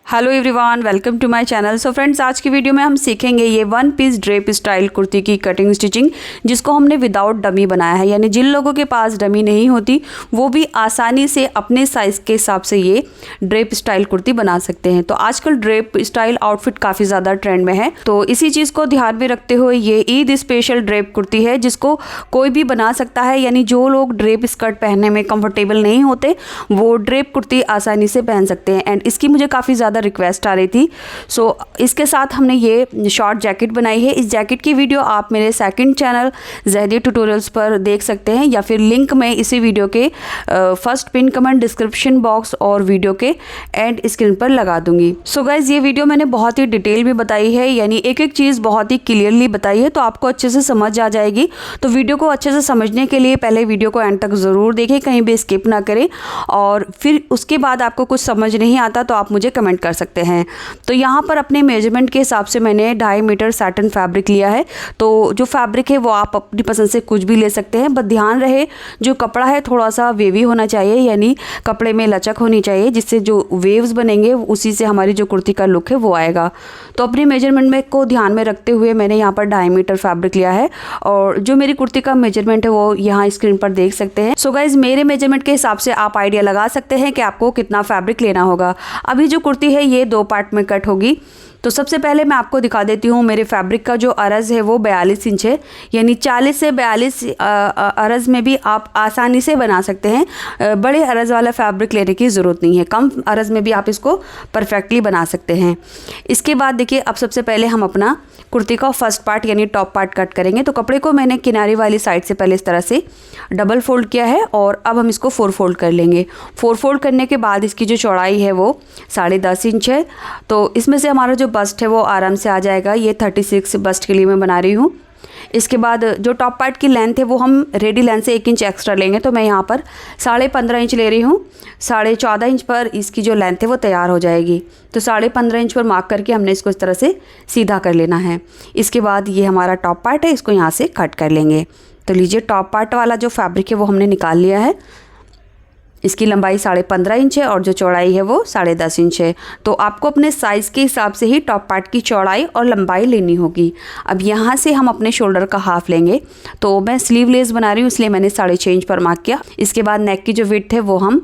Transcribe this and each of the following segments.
Hello everyone, welcome to my channel. So friends, आज की video में हम सीखेंगे ये one piece drape style kurti की कटिंग स्टिचिंग, जिसको हमने विदाउट डमी बनाया है। यानी जिन लोगों के पास डमी नहीं होती वो भी आसानी से अपने साइज़ के हिसाब से ये ड्रेप स्टाइल कुर्ती बना सकते हैं। तो आजकल ड्रेप स्टाइल आउटफिट काफ़ी ज़्यादा ट्रेंड में है, तो इसी चीज़ को ध्यान में रखते हुए ये ईद स्पेशल ड्रेप कुर्ती है जिसको कोई भी बना सकता है। यानी जो लोग ड्रेप स्कर्ट पहनने में कंफर्टेबल नहीं होते वो ड्रेप कुर्ती आसानी से पहन सकते हैं। एंड इसकी मुझे काफ़ी ज़्यादा रिक्वेस्ट आ रही थी, सो इसके साथ हमने ये शॉर्ट जैकेट बनाई है। इस जैकेट की वीडियो आप मेरे सेकंड चैनल ज़हदी ट्यूटोरियल्स पर देख सकते हैं, या फिर लिंक मैं इसी वीडियो के first pin comment, description box और वीडियो के एंड स्क्रीन पर लगा दूंगी। सो गाइज, ये वीडियो मैंने बहुत ही डिटेल में बताई है, यानी एक एक चीज़ बहुत ही क्लियरली बताई है, तो आपको अच्छे से समझ आ जाएगी। तो वीडियो को अच्छे से समझने के लिए पहले वीडियो को एंड तक ज़रूर देखें, कहीं भी स्किप ना करें, और फिर उसके बाद आपको कुछ समझ नहीं आता तो आप मुझे कमेंट कर सकते हैं। तो यहाँ पर अपने मेजरमेंट के हिसाब से मैंने 2.5 मीटर सैटिन फैब्रिक लिया है। तो जो फैब्रिक है वो आप अपनी पसंद से कुछ भी ले सकते हैं, बस ध्यान रहे जो कपड़ा है थोड़ा सा वेवी होना चाहिए, यानी कपड़े में लचक होनी चाहिए, जिससे जो वेव्स बनेंगे उसी से हमारी जो कुर्ती का लुक है वो आएगा। तो अपने मेजरमेंट में को ध्यान में रखते हुए मैंने यहाँ पर 2.5 मीटर फैब्रिक लिया है, और जो मेरी कुर्ती का मेजरमेंट है वो यहाँ स्क्रीन पर देख सकते हैं। सो गाइज, मेरे मेजरमेंट के हिसाब से आप आइडिया लगा सकते हैं कि आपको कितना फैब्रिक लेना होगा। अभी जो कुर्ती है ये 2 पार्ट में कट होगी। तो सबसे पहले मैं आपको दिखा देती हूँ, मेरे फैब्रिक का जो अरज़ है वो 42 इंच है, यानी 40 से 42 अरज़ में भी आप आसानी से बना सकते हैं। बड़े अरज़ वाला फैब्रिक लेने की ज़रूरत नहीं है, कम अरज़ में भी आप इसको परफेक्टली बना सकते हैं। इसके बाद देखिए, अब सबसे पहले हम अपना कुर्ती का फर्स्ट पार्ट यानी टॉप पार्ट कट करेंगे। तो कपड़े को मैंने किनारे वाली साइड से पहले इस तरह से डबल फोल्ड किया है, और अब हम इसको 4 फोल्ड कर लेंगे। 4 फोल्ड करने के बाद इसकी जो चौड़ाई है वो 10.5 इंच है। तो इसमें से हमारा जो बस्ट है वो आराम से आ जाएगा। ये 36 बस्ट के लिए मैं बना रही हूँ। इसके बाद जो टॉप पार्ट की लेंथ है वो हम रेडी लेंथ से 1 इंच एक्स्ट्रा लेंगे। तो मैं यहाँ पर 15.5 इंच ले रही हूँ। 14.5 इंच पर इसकी जो लेंथ है वो तैयार हो जाएगी। तो 15.5 इंच पर मार्क करके हमने इसको इस तरह से सीधा कर लेना है। इसके बाद ये हमारा टॉप पार्ट है, इसको यहाँ से कट कर लेंगे। तो लीजिए, टॉप पार्ट वाला जो फैब्रिक है वो हमने निकाल लिया है। इसकी लंबाई 15.5 इंच है और जो चौड़ाई है वो 10.5 इंच है। तो आपको अपने साइज़ के हिसाब से ही टॉप पार्ट की चौड़ाई और लंबाई लेनी होगी। अब यहाँ से हम अपने शोल्डर का हाफ लेंगे। तो मैं स्लीवलेस बना रही हूँ, इसलिए मैंने 6.5 इंच पर मार्क किया। इसके बाद नेक की जो विड्थ है वो हम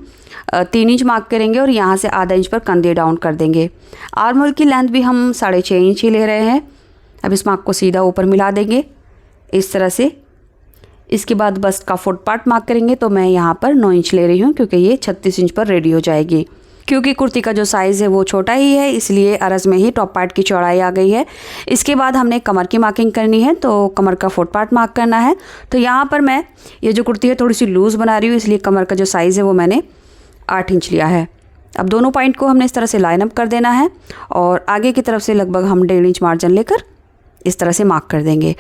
3 इंच मार्क करेंगे, और यहाँ से आधा इंच पर कंधे डाउन कर देंगे। आर्म होल की लेंथ भी हम 6.5 इंच ही ले रहे हैं। अब इस मार्क को सीधा ऊपर मिला देंगे इस तरह से। इसके बाद बस्ट का फुट पार्ट मार्क करेंगे। तो मैं यहाँ पर 9 इंच ले रही हूँ, क्योंकि ये 36 इंच पर रेडी हो जाएगी। क्योंकि कुर्ती का जो साइज़ है वो छोटा ही है, इसलिए अरज़ में ही टॉप पार्ट की चौड़ाई आ गई है। इसके बाद हमने कमर की मार्किंग करनी है, तो कमर का फुट पार्ट मार्क करना है। तो यहाँ पर मैं ये जो कुर्ती है थोड़ी सी लूज़ बना रही हूँ, इसलिए कमर का जो साइज़ है वो मैंने 8 इंच लिया है। अब दोनों पॉइंट को हमने इस तरह से लाइन अप कर देना है, और आगे की तरफ से लगभग हम 1.5 इंच मार्जिन लेकर इस तरह से मार्क कर देंगे,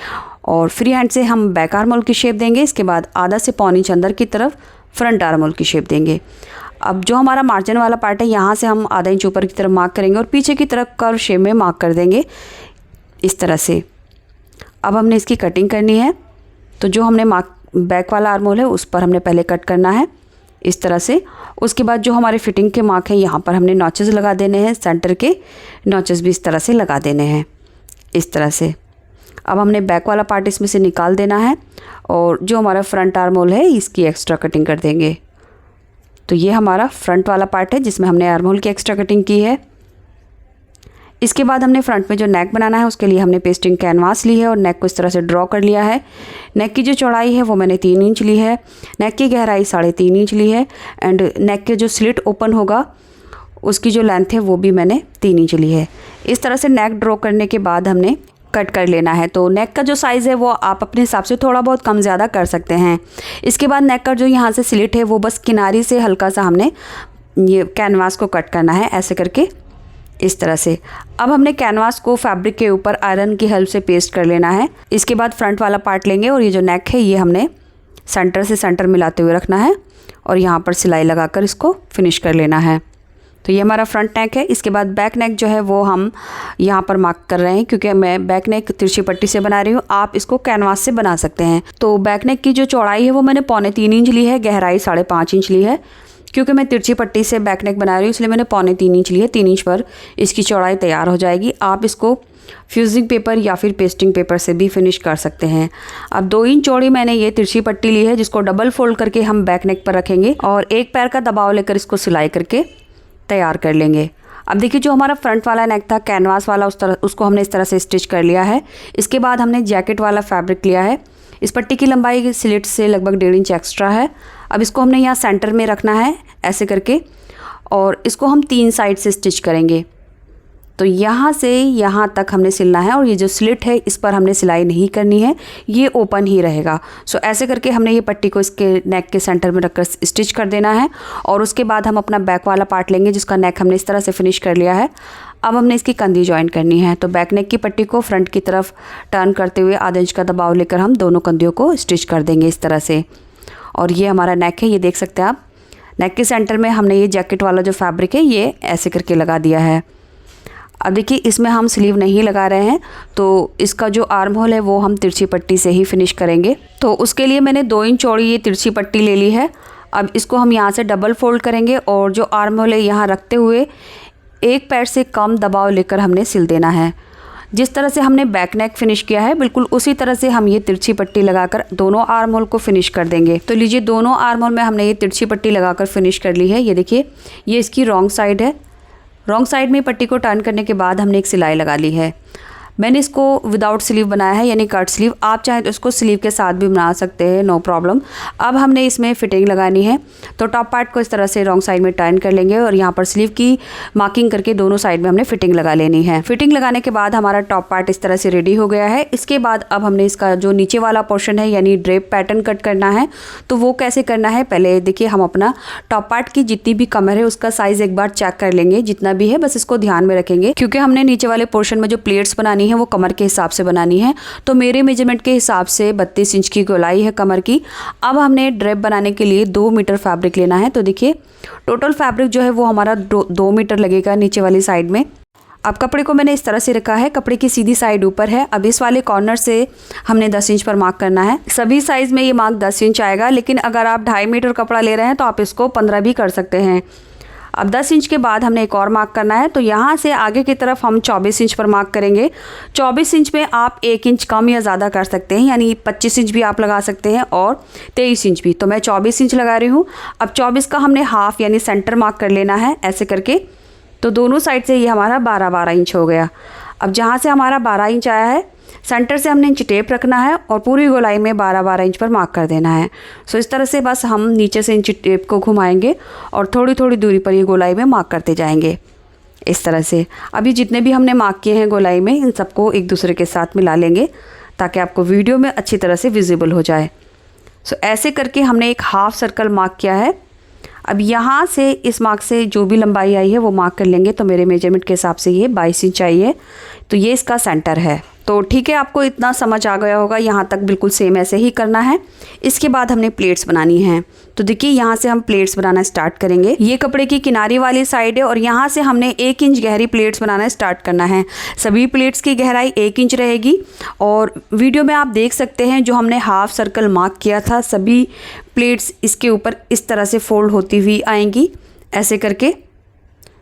और फ्री हैंड से हम बैक आर्म होल की शेप देंगे। इसके बाद आधा से 1.25 इंच अंदर की तरफ फ्रंट आर्म होल की शेप देंगे। अब जो हमारा मार्जिन वाला पार्ट है यहाँ से हम आधा इंच ऊपर की तरफ मार्क करेंगे, और पीछे की तरफ कर्व शेप में मार्क कर देंगे इस तरह से। अब हमने इसकी कटिंग करनी है। तो जो हमने मार्क बैक वाला आर्म होल है उस पर हमने पहले कट करना है इस तरह से। उसके बाद जो हमारे फिटिंग के मार्क हैं यहाँ पर हमने नॉचेस लगा देने हैं, सेंटर के नॉचेस भी इस तरह से लगा देने हैं इस तरह से। अब हमने बैक वाला पार्ट इसमें से निकाल देना है, और जो हमारा फ्रंट आर्म होल है इसकी एक्स्ट्रा कटिंग कर देंगे। तो ये हमारा फ्रंट वाला पार्ट है जिसमें हमने आर्म होल की एक्स्ट्रा कटिंग की है। इसके बाद हमने फ्रंट में जो नेक बनाना है उसके लिए हमने पेस्टिंग कैनवास ली है, और नेक को इस तरह से ड्रॉ कर लिया है। नेक की जो चौड़ाई है वो मैंने 3 इंच ली है। नेक की गहराई 3.5 इंच ली है, एंड नेक के जो स्लिट ओपन होगा उसकी जो लेंथ है वो भी मैंने 3 इंच ली है। इस तरह से नेक ड्रॉ करने के बाद हमने कट कर लेना है। तो नेक का जो साइज़ है वो आप अपने हिसाब से थोड़ा बहुत कम ज़्यादा कर सकते हैं। इसके बाद नेक का जो यहाँ से स्लिट है वो बस किनारी से हल्का सा हमने ये कैनवास को कट करना है ऐसे करके इस तरह से। अब हमने कैनवास को फैब्रिक के ऊपर आयरन की हेल्प से पेस्ट कर लेना है। इसके बाद फ्रंट वाला पार्ट लेंगे, और ये जो नेक है ये हमने सेंटर से सेंटर मिलाते हुए रखना है, और यहाँ पर सिलाई लगाकर इसको फिनिश कर लेना है। तो ये हमारा फ्रंट नेक है। इसके बाद बैक नेक जो है वो हम यहाँ पर मार्क कर रहे हैं, क्योंकि मैं बैक नेक तिरछी पट्टी से बना रही हूँ। आप इसको कैनवास से बना सकते हैं। तो बैक नेक की जो चौड़ाई है वो मैंने 2.25 इंच ली है, गहराई 5.5 इंच ली है। क्योंकि मैं तिरछी पट्टी से बैक नेक बना रही हूँ इसलिए मैंने 3.25 इंच लिए। 3 इंच पर इसकी चौड़ाई तैयार हो जाएगी। आप इसको फ्यूजिंग पेपर या फिर पेस्टिंग पेपर से भी फिनिश कर सकते हैं। अब 2 इंच चौड़ी मैंने ये तिरछी पट्टी ली है, जिसको डबल फोल्ड करके हम बैक नेक पर रखेंगे और एक पैर का दबाव लेकर इसको सिलाई करके तैयार कर लेंगे। अब देखिए जो हमारा फ्रंट वाला नेक था कैनवास वाला, उसको हमने इस तरह से स्टिच कर लिया है। इसके बाद हमने जैकेट वाला फैब्रिक लिया है। इस पट्टी की लंबाई स्लिट से लगभग 1.5 इंच एक्स्ट्रा है। अब इसको हमने यहाँ सेंटर में रखना है ऐसे करके, और इसको हम 3 साइड से स्टिच करेंगे। तो यहाँ से यहाँ तक हमने सिलना है, और ये जो स्लिट है इस पर हमने सिलाई नहीं करनी है, ये ओपन ही रहेगा। सो ऐसे करके हमने ये पट्टी को इसके नेक के सेंटर में रखकर स्टिच कर देना है। और उसके बाद हम अपना बैक वाला पार्ट लेंगे, जिसका नेक हमने इस तरह से फिनिश कर लिया है। अब हमने इसकी कंधी ज्वाइन करनी है। तो बैक नेक की पट्टी को फ्रंट की तरफ टर्न करते हुए आधा इंच का दबाव लेकर हम दोनों कंधियों को स्टिच कर देंगे इस तरह से। और ये हमारा नेक है, ये देख सकते हैं आप। नेक के सेंटर में हमने ये जैकेट वाला जो फैब्रिक है ये ऐसे करके लगा दिया है। अब देखिए इसमें हम स्लीव नहीं लगा रहे हैं, तो इसका जो आर्म होल है वो हम तिरछी पट्टी से ही फिनिश करेंगे। तो उसके लिए मैंने 2 इंच चौड़ी ये तिरछी पट्टी ले ली है। अब इसको हम यहाँ से डबल फोल्ड करेंगे और जो आर्म होल है यहाँ रखते हुए एक पैर से कम दबाव लेकर हमने सिल देना है। जिस तरह से हमने बैक नेक फिनिश किया है बिल्कुल उसी तरह से हम ये तिरछी पट्टी लगाकर दोनों आर्म होल को फिनिश कर देंगे। तो लीजिए दोनों आर्म होल में हमने ये तिरछी पट्टी लगाकर फिनिश कर ली है। ये देखिए ये इसकी रॉन्ग साइड है। रॉन्ग साइड में पट्टी को टर्न करने के बाद हमने एक सिलाई लगा ली है। मैंने इसको विदाउट स्लीव बनाया है, यानी कट स्लीव। आप चाहें तो इसको स्लीव के साथ भी बना सकते हैं, नो प्रॉब्लम। अब हमने इसमें फिटिंग लगानी है। तो टॉप पार्ट को इस तरह से रॉन्ग साइड में टर्न कर लेंगे और यहाँ पर स्लीव की मार्किंग करके दोनों साइड में हमने फिटिंग लगा लेनी है। फिटिंग लगाने के बाद हमारा टॉप पार्ट इस तरह से रेडी हो गया है। इसके बाद अब हमने इसका जो नीचे वाला पोर्शन है यानी ड्रेप पैटर्न कट करना है। तो वो कैसे करना है, पहले देखिए हम अपना टॉप पार्ट की जितनी भी कमर है उसका साइज़ एक बार चेक कर लेंगे, जितना भी है बस इसको ध्यान में रखेंगे, क्योंकि हमने नीचे वाले पोर्शन में जो प्लेट्स बनानी है वो कमर के हिसाब से बनानी है। तो मेरे मेजरमेंट के हिसाब से 32 इंच की गोलाई है कमर की। अब हमने ड्रेप बनाने के लिए 2 मीटर फैब्रिक लेना है। तो देखिए टोटल फैब्रिक जो है वो हमारा 2 मीटर लगेगा नीचे वाली साइड में। अब कपड़े को मैंने इस तरह से रखा है, कपड़े की सीधी साइड ऊपर है। अब इस वाले कॉर्नर से हमने 10 इंच पर मार्क करना है। सभी साइज में ये मार्क 10 इंच आएगा, लेकिन अगर आप 2.5 मीटर कपड़ा ले रहे हैं तो आप इसको 15 भी कर सकते हैं। अब 10 इंच के बाद हमने एक और मार्क करना है। तो यहाँ से आगे की तरफ हम 24 इंच पर मार्क करेंगे। 24 इंच में आप 1 इंच कम या ज़्यादा कर सकते हैं, यानी 25 इंच भी आप लगा सकते हैं और 23 इंच भी। तो मैं 24 इंच लगा रही हूँ। अब 24 का हमने हाफ यानी सेंटर मार्क कर लेना है ऐसे करके। तो दोनों साइड से ये हमारा 12-12 इंच हो गया। अब जहाँ से हमारा 12 इंच आया है सेंटर से हमने इंच टेप रखना है और पूरी गोलाई में 12-12 इंच पर मार्क कर देना है। सो इस तरह से बस हम नीचे से इंच टेप को घुमाएंगे और थोड़ी थोड़ी दूरी पर ये गोलाई में मार्क करते जाएंगे इस तरह से। अभी जितने भी हमने मार्क किए हैं गोलाई में इन सबको एक दूसरे के साथ मिला लेंगे ताकि आपको वीडियो में अच्छी तरह से विजिबल हो जाए। सो ऐसे करके हमने एक हाफ सर्कल मार्क किया है। अब यहाँ से इस मार्क से जो भी लंबाई आई है वो मार्क कर लेंगे। तो मेरे मेजरमेंट के हिसाब से ये 22 इंच आई है। तो ये इसका सेंटर है। तो ठीक है, आपको इतना समझ आ गया होगा। यहाँ तक बिल्कुल सेम ऐसे ही करना है। इसके बाद हमने प्लेट्स बनानी हैं। तो देखिए यहाँ से हम प्लेट्स बनाना स्टार्ट करेंगे। ये कपड़े की किनारी वाली साइड है और यहाँ से हमने 1 इंच गहरी प्लेट्स बनाना स्टार्ट करना है। सभी प्लेट्स की गहराई 1 इंच रहेगी। और वीडियो में आप देख सकते हैं जो हमने हाफ सर्कल मार्क किया था, सभी प्लेट्स इसके ऊपर इस तरह से फोल्ड होती हुई आएंगी ऐसे करके।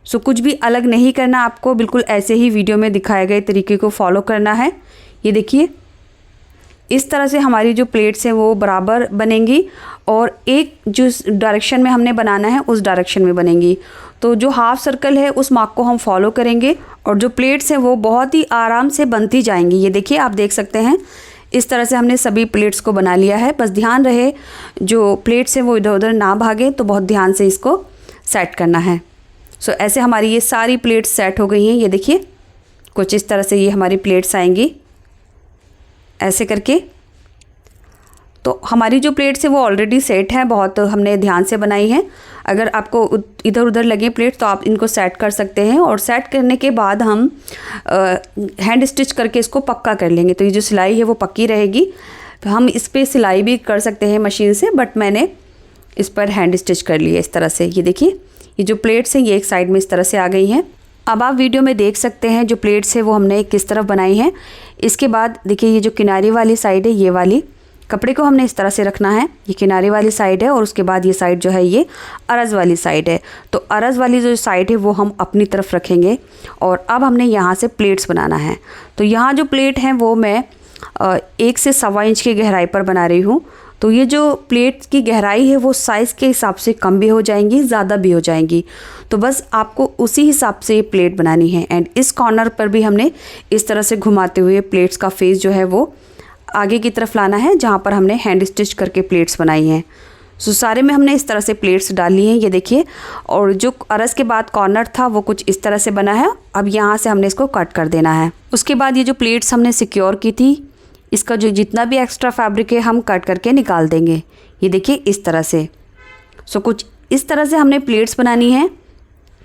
सो कुछ भी अलग नहीं करना आपको, बिल्कुल ऐसे ही वीडियो में दिखाए गए तरीके को फॉलो करना है। ये देखिए इस तरह से हमारी जो प्लेट्स हैं वो बराबर बनेंगी और एक जिस डायरेक्शन में हमने बनाना है उस डायरेक्शन में बनेंगी। तो जो हाफ सर्कल है उस मार्क को हम फॉलो करेंगे और जो प्लेट्स हैं वो बहुत ही आराम से बनती जाएंगी। ये देखिए आप देख सकते हैं इस तरह से हमने सभी प्लेट्स को बना लिया है। बस ध्यान रहे जो प्लेट्स हैं वो इधर उधर ना भागे, तो बहुत ध्यान से इसको सेट करना है। सो ऐसे हमारी ये सारी प्लेट्स सेट हो गई हैं। ये देखिए कुछ इस तरह से ये हमारी प्लेट्स आएंगी ऐसे करके। तो हमारी जो प्लेट्स है वो ऑलरेडी सेट है, बहुत हमने ध्यान से बनाई है। अगर आपको इधर उधर लगे प्लेट्स तो आप इनको सेट कर सकते हैं। और सेट करने के बाद हम हैंड स्टिच करके इसको पक्का कर लेंगे। तो ये जो सिलाई है वो पक्की रहेगी। हम इस पर सिलाई भी कर सकते हैं मशीन से, बट मैंने इस पर हैंड स्टिच कर लिया इस तरह से। ये देखिए ये जो प्लेट्स हैं ये एक साइड में इस तरह से आ गई हैं। अब आप वीडियो में देख सकते हैं जो प्लेट्स है वो हमने किस तरफ बनाई हैं। इसके बाद देखिए ये जो किनारे वाली साइड है ये वाली कपड़े को हमने इस तरह से रखना है, ये किनारे वाली साइड है और उसके बाद ये साइड जो है ये अरज़ वाली साइड है। तो अरज़ वाली जो साइड है वो हम अपनी तरफ रखेंगे और अब हमने यहाँ से प्लेट्स बनाना है। तो यहाँ जो प्लेट हैं वो मैं 1 से 1.25 इंच की गहराई पर बना रही हूँ। तो ये जो प्लेट की गहराई है वो साइज़ के हिसाब से कम भी हो जाएंगी, ज़्यादा भी हो जाएंगी। तो बस आपको उसी हिसाब से ये प्लेट बनानी है। एंड इस कॉर्नर पर भी हमने इस तरह से घुमाते हुए प्लेट्स का फेस जो है वो आगे की तरफ लाना है, जहाँ पर हमने हैंड स्टिच करके प्लेट्स बनाई हैं। सो सारे में हमने इस तरह से प्लेट्स डाली हैं, ये देखिए। और जो अरज़ के बाद कॉर्नर था वो कुछ इस तरह से बना है। अब यहाँ से हमने इसको कट कर देना है। उसके बाद ये जो प्लेट्स हमने सिक्योर की थी, इसका जो जितना भी एक्स्ट्रा फैब्रिक है हम कट करके निकाल देंगे, ये देखिए इस तरह से। सो कुछ इस तरह से हमने प्लेट्स बनानी है।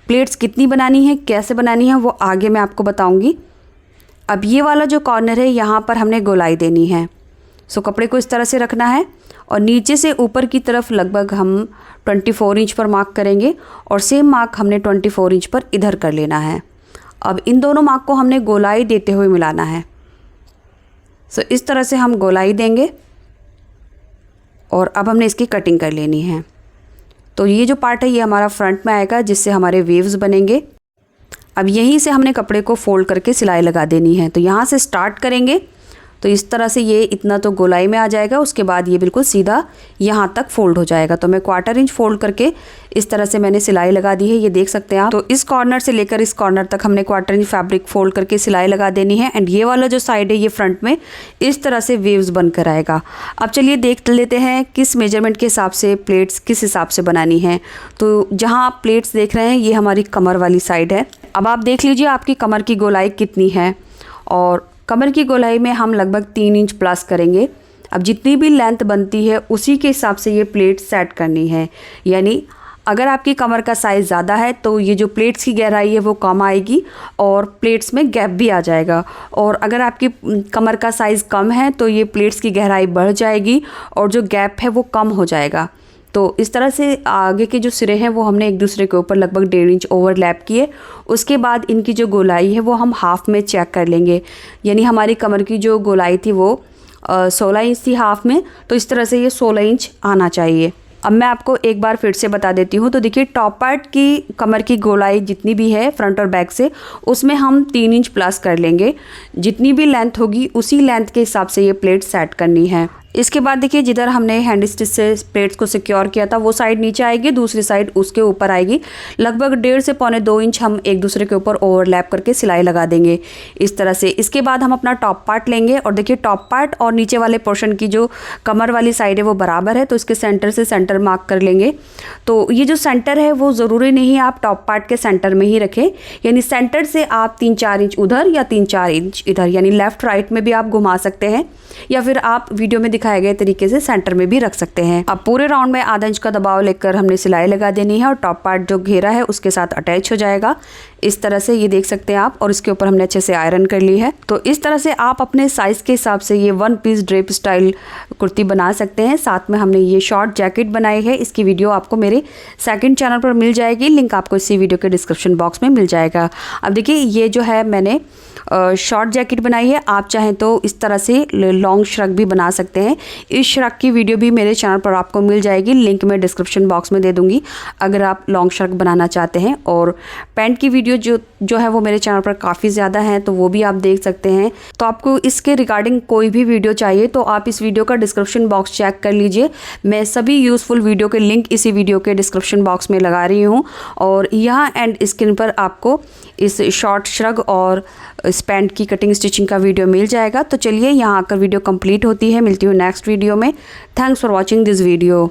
प्लेट्स कितनी बनानी है, कैसे बनानी है, वो आगे मैं आपको बताऊंगी। अब ये वाला जो कॉर्नर है यहाँ पर हमने गोलाई देनी है। सो कपड़े को इस तरह से रखना है और नीचे से ऊपर की तरफ लगभग हम 24 इंच पर मार्क करेंगे और सेम मार्क हमने 24 इंच पर इधर कर लेना है। अब इन दोनों मार्क को हमने गोलाई देते हुए मिलाना है। सो इस तरह से हम गोलाई देंगे और अब हमने इसकी कटिंग कर लेनी है। तो ये जो पार्ट है ये हमारा फ्रंट में आएगा, जिससे हमारे वेव्स बनेंगे। अब यहीं से हमने कपड़े को फोल्ड करके सिलाई लगा देनी है। तो यहाँ से स्टार्ट करेंगे तो इस तरह से ये इतना तो गोलाई में आ जाएगा, उसके बाद ये बिल्कुल सीधा यहाँ तक फोल्ड हो जाएगा। तो मैं 1/4 इंच फोल्ड करके इस तरह से मैंने सिलाई लगा दी है, ये देख सकते हैं आप। तो इस कॉर्नर से लेकर इस कॉर्नर तक हमने 1/4 इंच फैब्रिक फोल्ड करके सिलाई लगा देनी है। एंड ये वाला जो साइड है ये फ्रंट में इस तरह से वेव्स बनकर आएगा। अब चलिए देख लेते हैं किस मेजरमेंट के हिसाब से प्लेट्स किस हिसाब से बनानी है। तो जहाँ आप प्लेट्स देख रहे हैं ये हमारी कमर वाली साइड है। अब आप देख लीजिए आपकी कमर की गोलाई कितनी है, और कमर की गोलाई में हम लगभग 3 इंच प्लस करेंगे। अब जितनी भी लेंथ बनती है उसी के हिसाब से ये प्लेट सेट करनी है। यानी अगर आपकी कमर का साइज़ ज़्यादा है तो ये जो प्लेट्स की गहराई है वो कम आएगी और प्लेट्स में गैप भी आ जाएगा। और अगर आपकी कमर का साइज़ कम है तो ये प्लेट्स की गहराई बढ़ जाएगी और जो गैप है वो कम हो जाएगा। तो इस तरह से आगे के जो सिरे हैं वो हमने एक दूसरे के ऊपर लगभग 1.5 इंच ओवरलैप किए। उसके बाद इनकी जो गोलाई है वो हम हाफ़ में चेक कर लेंगे। यानी हमारी कमर की जो गोलाई थी वो 16 इंच थी हाफ़ में, तो इस तरह से ये 16 इंच आना चाहिए। अब मैं आपको एक बार फिर से बता देती हूँ। तो देखिए टॉप पार्ट की कमर की गोलाई जितनी भी है फ्रंट और बैक से, उसमें हम 3 इंच प्लस कर लेंगे। जितनी भी लेंथ होगी उसी लेंथ के हिसाब से ये प्लेट सेट करनी है। इसके बाद देखिए जिधर हमने हैंड स्टिच से प्लेट्स को सिक्योर किया था वो साइड नीचे आएगी, दूसरी साइड उसके ऊपर आएगी। लगभग 1.5 से 1.25 इंच हम एक दूसरे के ऊपर ओवरलैप करके सिलाई लगा देंगे इस तरह से। इसके बाद हम अपना टॉप पार्ट लेंगे और देखिए टॉप पार्ट और नीचे वाले पोर्शन की जो कमर वाली साइड है वो बराबर है, तो इसके सेंटर से सेंटर मार्क कर लेंगे। तो ये जो सेंटर है वो ज़रूरी नहीं आप टॉप पार्ट के सेंटर में ही रखें, यानी सेंटर से आप 3-4 इंच उधर या 3-4 इंच इधर, यानी लेफ़्ट राइट में भी आप घुमा सकते हैं या फिर आप वीडियो में दिखाए गए तरीके से सेंटर में भी रख सकते हैं। अब पूरे राउंड में आधा इंच का दबाव लेकर हमने सिलाई लगा देनी है और टॉप पार्ट जो घेरा है उसके साथ अटैच हो जाएगा इस तरह से, ये देख सकते हैं आप। और इसके ऊपर हमने अच्छे से आयरन कर ली है। तो इस तरह से आप अपने साइज़ के हिसाब से ये 1 पीस ड्रेप स्टाइल कुर्ती बना सकते हैं। साथ में हमने ये शॉर्ट जैकेट बनाई है, इसकी वीडियो आपको मेरे सेकंड चैनल पर मिल जाएगी, लिंक आपको इसी वीडियो के डिस्क्रिप्शन बॉक्स में मिल जाएगा। अब देखिए ये जो है मैंने शॉर्ट जैकेट बनाई है। आप चाहें तो इस तरह से लॉन्ग श्रग भी बना सकते हैं। इस श्रग की वीडियो भी मेरे चैनल पर आपको मिल जाएगी, लिंक मैं डिस्क्रिप्शन बॉक्स में दे दूंगी अगर आप लॉन्ग श्रग बनाना चाहते हैं। और पैंट की वीडियो जो है वो मेरे चैनल पर काफ़ी ज़्यादा है, तो वो भी आप देख सकते हैं। तो आपको इसके रिगार्डिंग कोई भी वीडियो चाहिए तो आप इस वीडियो का डिस्क्रिप्शन बॉक्स चेक कर लीजिए। मैं सभी यूज़फुल वीडियो के लिंक इसी वीडियो के डिस्क्रिप्शन बॉक्स में लगा रही हूँ। और यहाँ एंड स्क्रीन पर आपको इस शॉर्ट श्रग और इस पैंट की कटिंग स्टिचिंग का वीडियो मिल जाएगा। तो चलिए यहाँ आकर वीडियो कंप्लीट होती है। मिलती हूँ नेक्स्ट वीडियो में। Thanks for watching this video.